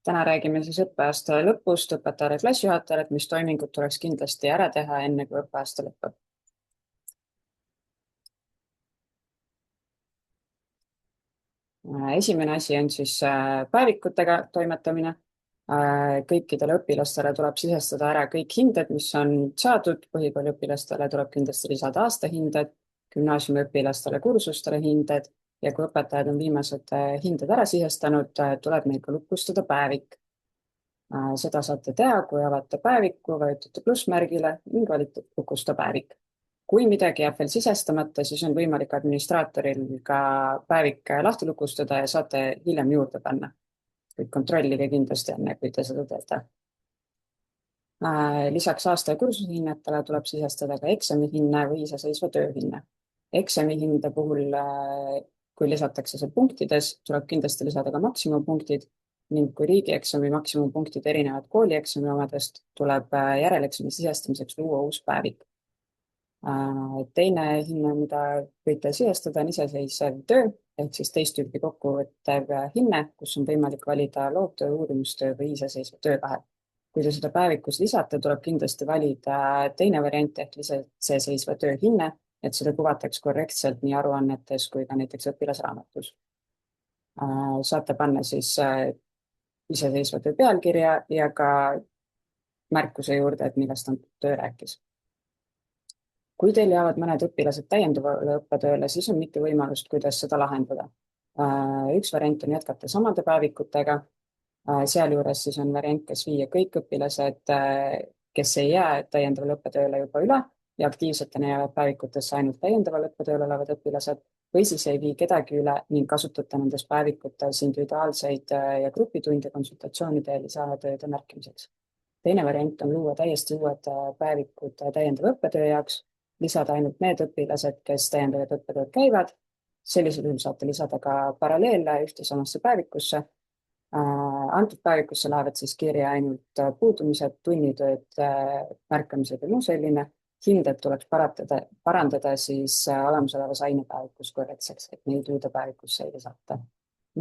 Täna räägime siis õppeaasta lõpust õpetajale, klassijuhatajale, et mis toimingud tuleks kindlasti ära teha, enne kui õppeaasta lõpeb. Esimene asi on siis päevikutega toimetamine. Kõikidele õpilastele tuleb sisestada ära kõik hinded, mis on saadud. Põhikooliõpilastele tuleb kindlasti lisada aastahinded, gümnaasiumiõpilastele kursustele hinded ja kui õpetajad on viimased hinded ära sisestanud, tuleb neil ka lukustada päevik. Seda saate teha, kui avate päeviku, vajutate plussmärgile ning valite lukusta päevik. Kui midagi jääb veel sisestamata, siis on võimalik administraatoril ka päevik lahti lukustada ja saate hiljem juurde panna. Kuid kontrollige kindlasti enne, kui te seda teete. Lisaks aasta ja kursusehinnetele tuleb sisestada ka eksamihinne või iseseisva tööhinne. Eksamihinde puhul, kui lisatakse see punktides, tuleb kindlasti lisada ka maksimumpunktid ning kui riigieksami maksimumpunktid erinevad koolieksami omadest, tuleb järeleksami sisestamiseks luua uus päevik. Teine hinne, mida võite sisestada, on iseseisev töö ehk siis teist tüüpi kokkuvõttev hinne, kus on võimalik valida loovtöö, uurimustöö või iseseisva töö vahel. Kui te seda päevikus lisate, tuleb kindlasti valida teine variant ehk iseseisva töö hinne, et seda kuvataks korrektselt nii aruannetes kui ka näiteks õpilasraamatus. Saate panna siis iseseisva töö pealkirja ja ka märkuse juurde, et millest antud töö rääkis. Kui teil jäävad mõned õpilased täiendavale õppetööle, siis on mitu võimalust, kuidas seda lahendada. Üks variant on jätkata samade päevikutega. Sealjuures siis on variant, kas viia kõik õpilased, kes ei jää täiendavale õppetööle juba üle ja aktiivsetena jäävad päevikutesse ainult täiendaval õppetööl olevad õpilased või siis ei vii kedagi üle ning kasutada nendes päevikutes individuaalseid ja grupitunde konsultatsioonide ja lisatööde märkimiseks. Teine variant on luua täiesti uued päevikud täiendava õppetöö jaoks, lisada ainult need õpilased, kes täiendavad õppetööd käivad. Sellisel juhul saate lisada ka paralleele ühte samasse päevikusse. Antud päevikusse lähevad siis kirja ainult puudumised, tunnitööd, märkamised ja muu selline. Hinded tuleks parandada siis olemasolevas ainepäevikus korrektseks, et neid uude päevikusse ei lisata.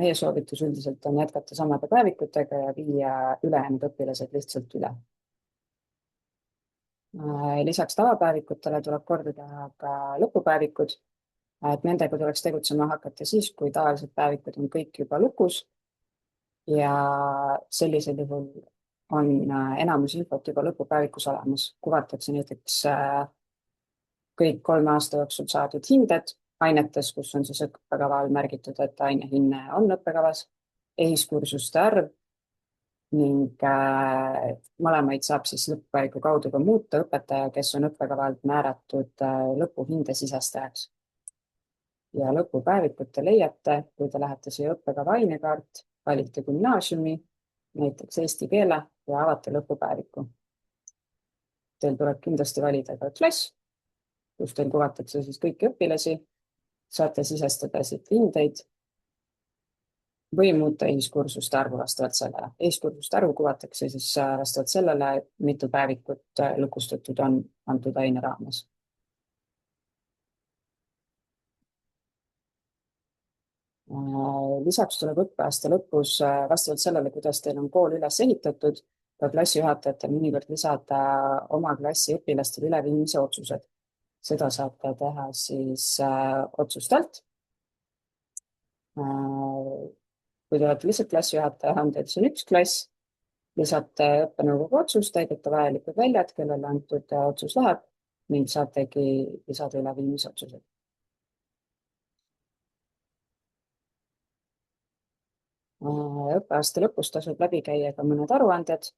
Meie soovitus üldiselt on jätkata samade päevikutega ja viia ülejäänud õpilased lihtsalt üle. Lisaks tavapäevikutele tuleb korda teha ka lõpupäevikud, et nendega tuleks tegutsema hakata siis, kui tavalised päevikud on kõik juba lukus ja sellisel juhul on enamus infot juba lõpupäevikus olemas. Kuvatakse näiteks kõik 3 aasta jooksul saadud hinded ainetes, kus on siis õppekava all märgitud, et ainehinne on õppekavas, EHIS-kursuste arv ning mõlemaid saab siis lõpupäeviku kaudu ka muuta õpetaja, kes on õppekavalt määratud lõpuhinde sisestajaks. Ja lõpupäevikut te leiate, kui te lähete siia õppekava ainekaart, valite gümnaasiumi, näiteks eesti keele ja avate lõpupäeviku. Teil tuleb kindlasti valida ka klass, kus teil kuvatakse siis kõiki õpilasi, saate sisestada siit hindeid või muuta EHIS-kursuste arvu vastavalt sellele. EHIS-kursuste arvu kuvatakse siis vastavalt sellele, mitu päevikut lukustatud on antud aine raames. Lisaks tuleb õppeaasta lõpus vastavalt sellele, kuidas teil on kool üles ehitatud, ka klassijuhatajatel mõnikord lisada oma klassi õpilastele üleviimise otsused. Seda saate teha siis otsustelt. Kui te olete lihtsalt klassijuhataja, on teil siin üks klass, lisate õppenõukogu otsust, täidate vajalikud väljad, kellele antud otsus läheb ning saategi lisada üleviimise otsused. Õppeaasta lõpus tasub läbi käia ka mõned aruanded,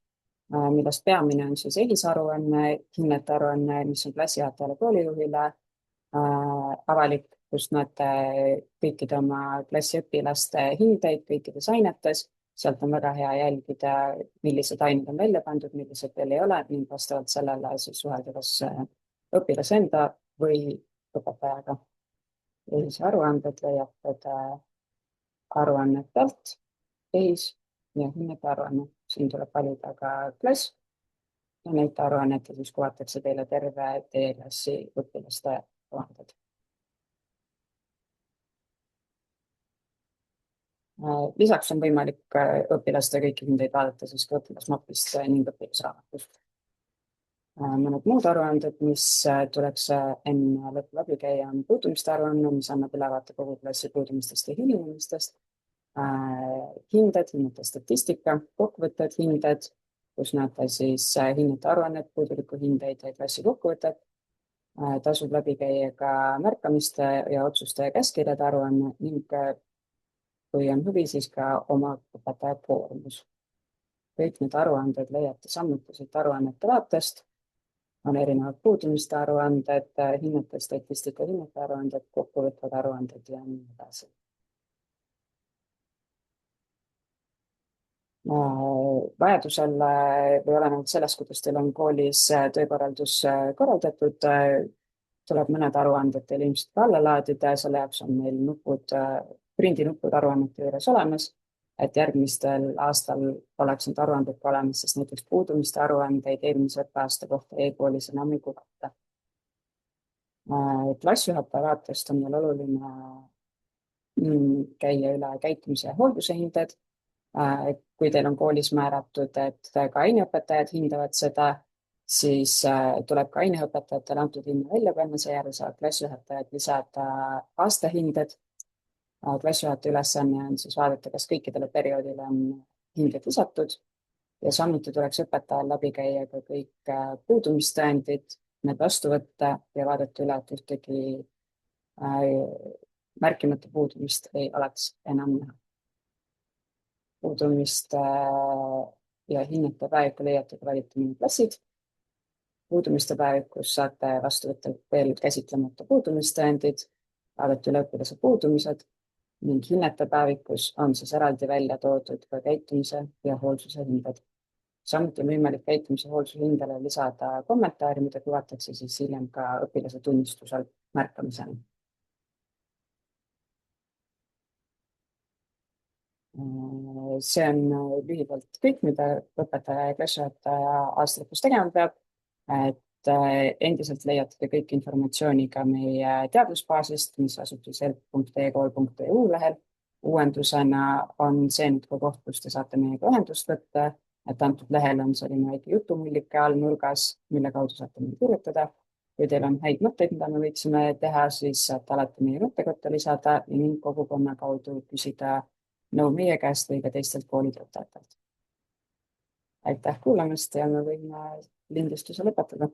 millest peamine on siis EHIS-aruanne, hinnete aruanne, mis on klassijuhatajale, koolijuhile avalik, kust näete kõikide oma klassiõpilaste hindeid kõikides ainetes. Sealt on väga hea jälgida, millised ained on välja pandud, millised veel ei ole ning vastavalt sellele siis suhelda kas õpilase enda või õpetajaga. EHIS-i aruanded leiate aruannetelt, EHIS ja hinnete aruanne. Siin tuleb valida ka klass ja neid aruannete siis kuvatakse teile terve teie klassi õpilaste aruanded. Lisaks on võimalik õpilaste kõiki hindeid vaadata siis ka õpilasmapist ning õpilasraamatust. Mõned muud aruanded, mis tuleks enne lõppu läbi käia, on puudumiste aruanne, mis annab ülevaate kogu klassi puudumistest ja hilinemistest. Hinded, hinnete statistika, kokkuvõtted, hinded, kus näete siis hinnete aruannet, puudulikku hindeid ja klassi kokkuvõtet. Tasub läbi käia ka märkamiste ja otsuste ja käskkirjade aruanne ning kui on huvi, siis ka oma õpetaja koormus. Kõik need aruanded leiate samuti siit aruannete vaatest. On erinevad puudumiste aruanded, hinnete statistika, hinnete aruanded, kokkuvõtvad aruanded ja nii edasi. Vajadusel või olenevalt sellest, kuidas teil on koolis töökorraldus korraldatud, tuleb mõned aruanded teil ilmselt ka alla laadida ja selle jaoks on meil nupud, prindinupud aruannete juures olemas, et järgmistel aastal oleks need aruanded ka olemas, sest näiteks puudumiste aruandeid eelmise õppeaasta kohta e-koolis enam ei kuvata. Klassijuhataja vaatest on meil oluline käia üle käitumise ja hoolduse hinded. Kui teil on koolis määratud, et ka aineõpetajad hindavad seda, siis tuleb ka aineõpetajatele antud hinne välja panna, seejärel saavad klassijuhatajad lisada aastahinded. Klassijuhataja ülesanne on siis vaadata, kas kõikidele perioodile on hinded lisatud ja samuti tuleks õpetajal läbi käia ka kõik puudumistõendid, need vastu võtta ja vaadata üle, et ühtegi märkimata puudumist ei oleks enam näha. Puudumiste ja hinnete päeviku leiate ka valitamine klassid. Puudumiste päevikus saate vastu võtta veel käsitlemata puudumistõendid, vaadata üle õpilase puudumised ning hinnete päevikus on siis eraldi välja toodud ka käitumise ja hoolsuse hinded. Samuti on võimalik käitumise ja hoolsuse hindele lisada kommentaari, mida kuvatakse siis hiljem ka õpilase tunnistusel märkamisena. See on lühidalt kõik, mida õpetaja ja klassijuhataja aasta lõpus tegema peab. Et endiselt leiate te kõik informatsiooni ka meie teadusbaasist, mis asub siis help.ekool.eu lehel. Uuendusena on see nüüd ka koht, kus te saate meiega ühendust võtta, et antud lehel on selline väike jutumullike all nurgas, mille kaudu saate meile kirjutada. Kui teil on häid mõtteid, mida me võiksime teha, siis saate alati meie mõttekotta lisada ja ning kogukonna kaudu küsida nõu meie käest või ka teistelt koolitöötajatelt. Aitäh kuulamast ja me võime lindistuse lõpetada.